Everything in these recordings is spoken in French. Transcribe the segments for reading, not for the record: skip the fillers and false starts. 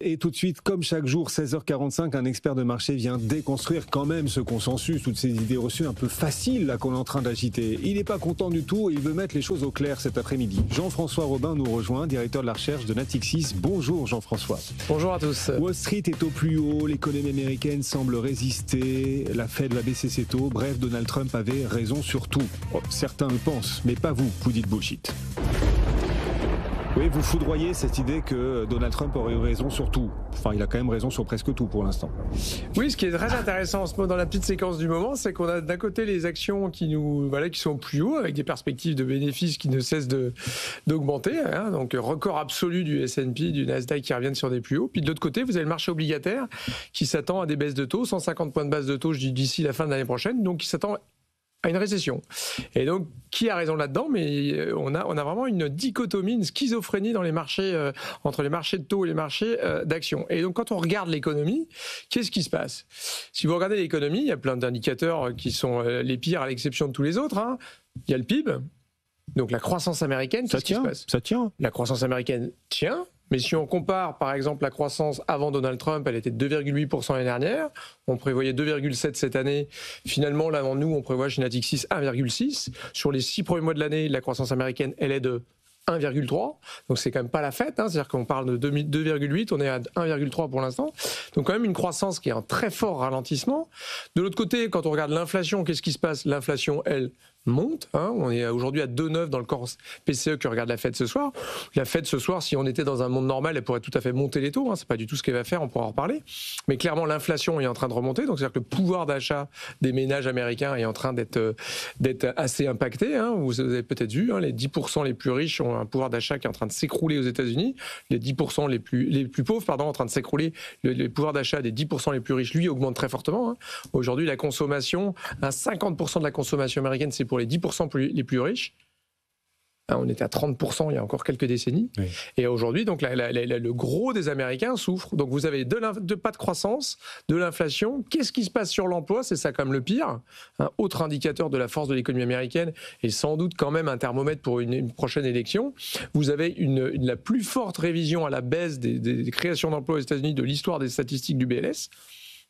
Et tout de suite, comme chaque jour, 16h45, un expert de marché vient déconstruire quand même ce consensus, toutes ces idées reçues un peu faciles là qu'on est en train d'agiter. Il n'est pas content du tout et il veut mettre les choses au clair cet après-midi. Jean-François Robin nous rejoint, directeur de la recherche de Natixis. Bonjour Jean-François. Bonjour à tous. Wall Street est au plus haut, l'économie américaine semble résister, la Fed va baisser ses taux. Bref, Donald Trump avait raison sur tout. Oh, certains le pensent, mais pas vous, vous dites bullshit. Oui, vous foudroyez cette idée que Donald Trump aurait eu raison sur tout. Enfin, il a quand même raison sur presque tout pour l'instant. Oui, ce qui est très intéressant en ce moment dans la petite séquence du moment, c'est qu'on a d'un côté les actions qui sont au plus haut, avec des perspectives de bénéfices qui ne cessent d'augmenter, hein, donc record absolu du S&P, du Nasdaq qui reviennent sur des plus hauts. Puis de l'autre côté, vous avez le marché obligataire qui s'attend à des baisses de taux, 150 points de base de taux, je dis d'ici la fin de l'année prochaine, donc qui s'attend à une récession. Et donc, qui a raison là-dedans? Mais on a vraiment une dichotomie, une schizophrénie dans les marchés, entre les marchés de taux et les marchés d'actions. Et donc, quand on regarde l'économie, qu'est-ce qui se passe? Si vous regardez l'économie, il y a plein d'indicateurs qui sont les pires à l'exception de tous les autres, hein. Il y a le PIB, donc la croissance américaine, qu'est-ce qui se passe? Ça tient. La croissance américaine tient. Mais si on compare, par exemple, la croissance avant Donald Trump, elle était de 2,8% l'année dernière. On prévoyait 2,7% cette année. Finalement, là, nous, on prévoit chez Natixis 1,6%. Sur les 6 premiers mois de l'année, la croissance américaine, elle est de 1,3. Donc, c'est quand même pas la fête, hein. C'est-à-dire qu'on parle de 2,8, on est à 1,3 pour l'instant. Donc, quand même une croissance qui est en très fort ralentissement. De l'autre côté, quand on regarde l'inflation, qu'est-ce qui se passe? L'inflation, elle, monte, hein. On est aujourd'hui à 2,9 dans le corps PCE que regarde la Fed ce soir. La Fed ce soir, si on était dans un monde normal, elle pourrait tout à fait monter les taux, hein. C'est pas du tout ce qu'elle va faire, on pourra en reparler. Mais clairement, l'inflation est en train de remonter, donc c'est-à-dire que le pouvoir d'achat des ménages américains est en train d'être assez impacté, hein. Vous avez peut-être vu, hein, les 10% les plus riches ont un pouvoir d'achat qui est en train de s'écrouler aux États-Unis. Les 10% les plus pauvres, en train de s'écrouler. Le pouvoir d'achat des 10% les plus riches, lui, augmente très fortement, hein. Aujourd'hui, la consommation, 50% de la consommation américaine, c'est pour les 10% les plus riches. On était à 30% il y a encore quelques décennies. Oui. Et aujourd'hui, donc, le gros des Américains souffre. Donc vous avez pas de croissance, de l'inflation. Qu'est-ce qui se passe sur l'emploi? C'est ça comme le pire. Un autre indicateur de la force de l'économie américaine et sans doute quand même un thermomètre pour une prochaine élection. Vous avez la plus forte révision à la baisse des créations d'emplois aux États-Unis de l'histoire des statistiques du BLS.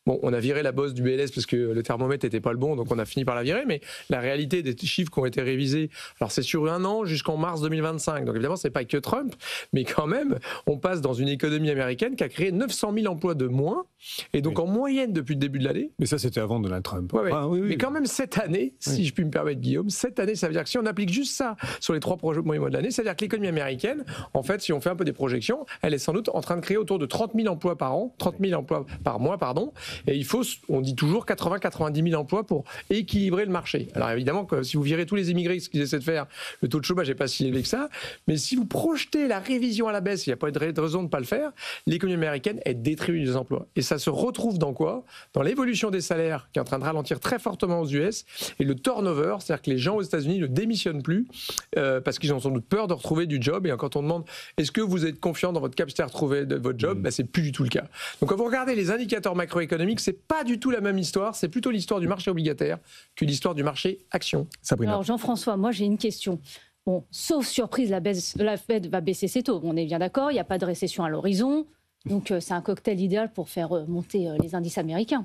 Bon, on a viré la bosse du BLS parce que le thermomètre n'était pas le bon, donc on a fini par la virer, mais la réalité des chiffres qui ont été révisés, alors c'est sur un an jusqu'en mars 2025, donc évidemment c'est pas que Trump, mais quand même, on passe dans une économie américaine qui a créé 900 000 emplois de moins, et donc en moyenne depuis le début de l'année. Mais ça c'était avant Donald Trump. Ouais, ah, oui. Mais quand même cette année, si je puis me permettre Guillaume, cette année ça veut dire que si on applique juste ça sur les 3 premiers mois de l'année, ça veut dire que l'économie américaine, en fait, si on fait un peu des projections, elle est sans doute en train de créer autour de 30 000 emplois par an, 30 000 emplois par mois, pardon, et il faut, on dit toujours 80-90 000 emplois pour équilibrer le marché. Alors évidemment, que si vous virez tous les immigrés, ce qu'ils essaient de faire, le taux de chômage n'est pas si élevé que ça, mais si vous projetez la révision à la baisse, il n'y a pas de raison de ne pas le faire, l'économie américaine, elle détruit les emplois. Et ça se retrouve dans quoi? Dans l'évolution des salaires, qui est en train de ralentir très fortement aux US, et le turnover, c'est-à-dire que les gens aux États-Unis ne démissionnent plus, parce qu'ils ont sans doute peur de retrouver du job, et quand on demande, est-ce que vous êtes confiant dans votre capacité à retrouver votre job, c'est plus du tout le cas. Donc quand vous regardez les indicateurs macroéconomiques, c'est pas du tout la même histoire, c'est plutôt l'histoire du marché obligataire que l'histoire du marché action. Sabrina. Alors Jean-François, moi j'ai une question. Bon, sauf surprise, la Fed va baisser ses taux. On est bien d'accord, il n'y a pas de récession à l'horizon. Donc c'est un cocktail idéal pour faire monter les indices américains.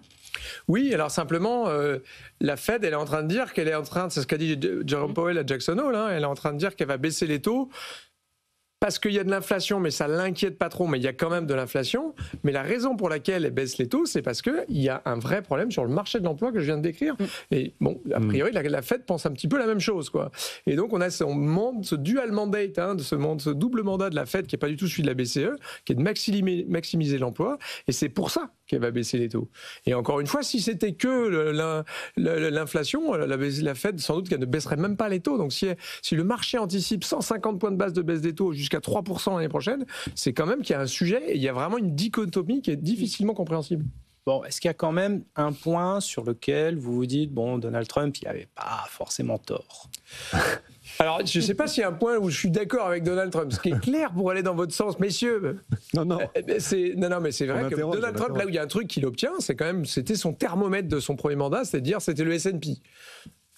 Oui, alors simplement, la Fed, elle est en train de dire qu'elle est en train, c'est ce qu'a dit Jerome Powell à Jackson Hole, hein, elle est en train de dire qu'elle va baisser les taux. Parce qu'il y a de l'inflation, mais ça ne l'inquiète pas trop, mais il y a quand même de l'inflation. Mais la raison pour laquelle elle baisse les taux, c'est parce qu'il y a un vrai problème sur le marché de l'emploi que je viens de décrire. Et bon, a priori, la Fed pense un petit peu la même chose, quoi. Et donc, on a ce dual mandate, hein, ce double mandat de la Fed qui n'est pas du tout celui de la BCE, qui est de maximiser l'emploi. Et c'est pour ça qu'elle va baisser les taux. Et encore une fois, si c'était que l'inflation, la Fed, sans doute qu'elle ne baisserait même pas les taux. Donc, si le marché anticipe 150 points de base de baisse des taux jusqu'à 3% l'année prochaine, c'est quand même qu'il y a un sujet et il y a vraiment une dichotomie qui est difficilement compréhensible. Bon, est-ce qu'il y a quand même un point sur lequel vous vous dites, bon, Donald Trump, il n'avait pas forcément tort? Alors, je ne sais pas s'il y a un point où je suis d'accord avec Donald Trump. Ce qui est clair pour aller dans votre sens, messieurs. Non, mais c'est vrai que Donald Trump, là où il y a un truc qu'il obtient, c'est quand même, c'était son thermomètre de son premier mandat, c'est-à-dire c'était le S&P.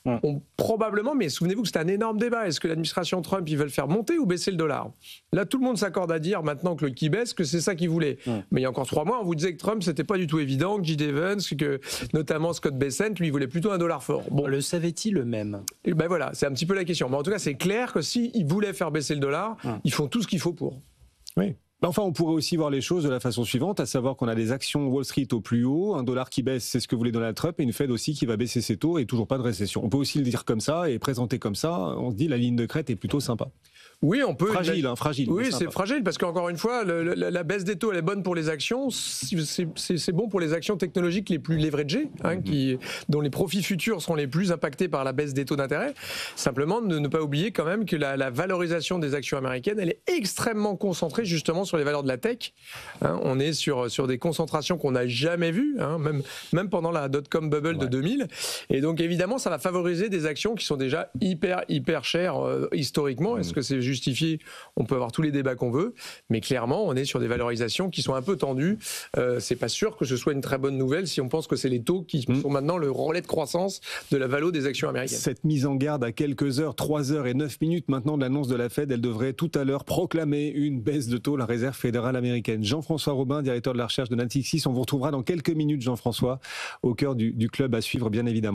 ont probablement, mais souvenez-vous que c'est un énorme débat. Est-ce que l'administration Trump, ils veulent faire monter ou baisser le dollar? Là, tout le monde s'accorde à dire maintenant que le qui baisse, que c'est ça qu'ils voulaient. Mais il y a encore 3 mois, on vous disait que Trump, c'était pas du tout évident, que J.D. Vance, que notamment Scott Bessent, lui, il voulait plutôt un dollar fort. Bon, le savait-il eux-mêmes? Et ben voilà, c'est un petit peu la question. Mais en tout cas, c'est clair que s'ils voulaient faire baisser le dollar, ils font tout ce qu'il faut pour. Oui. Enfin, on pourrait aussi voir les choses de la façon suivante, à savoir qu'on a des actions Wall Street au plus haut, un dollar qui baisse, c'est ce que voulait Donald Trump, et une Fed aussi qui va baisser ses taux et toujours pas de récession. On peut aussi le dire comme ça et présenter comme ça. On se dit la ligne de crête est plutôt sympa. Oui, on peut. Fragile, fragile. Oui, c'est fragile parce qu'encore une fois, la baisse des taux, elle est bonne pour les actions. C'est bon pour les actions technologiques les plus leveragées, dont les profits futurs seront les plus impactés par la baisse des taux d'intérêt. Simplement, ne pas oublier quand même que la valorisation des actions américaines, elle est extrêmement concentrée justement sur les valeurs de la tech. On est sur des concentrations qu'on n'a jamais vues, même pendant la dot-com bubble de 2000. Et donc, évidemment, ça va favoriser des actions qui sont déjà hyper chères historiquement. Est-ce que c'est justifié? On peut avoir tous les débats qu'on veut, mais clairement, on est sur des valorisations qui sont un peu tendues. C'est pas sûr que ce soit une très bonne nouvelle si on pense que c'est les taux qui sont maintenant le relais de croissance de la valo des actions américaines. Cette mise en garde à quelques heures, 3 heures et 9 minutes maintenant de l'annonce de la Fed, elle devrait tout à l'heure proclamer une baisse de taux, la Réserve fédérale américaine. Jean-François Robin, directeur de la recherche de Natixis, on vous retrouvera dans quelques minutes, Jean-François, au cœur du club à suivre, bien évidemment.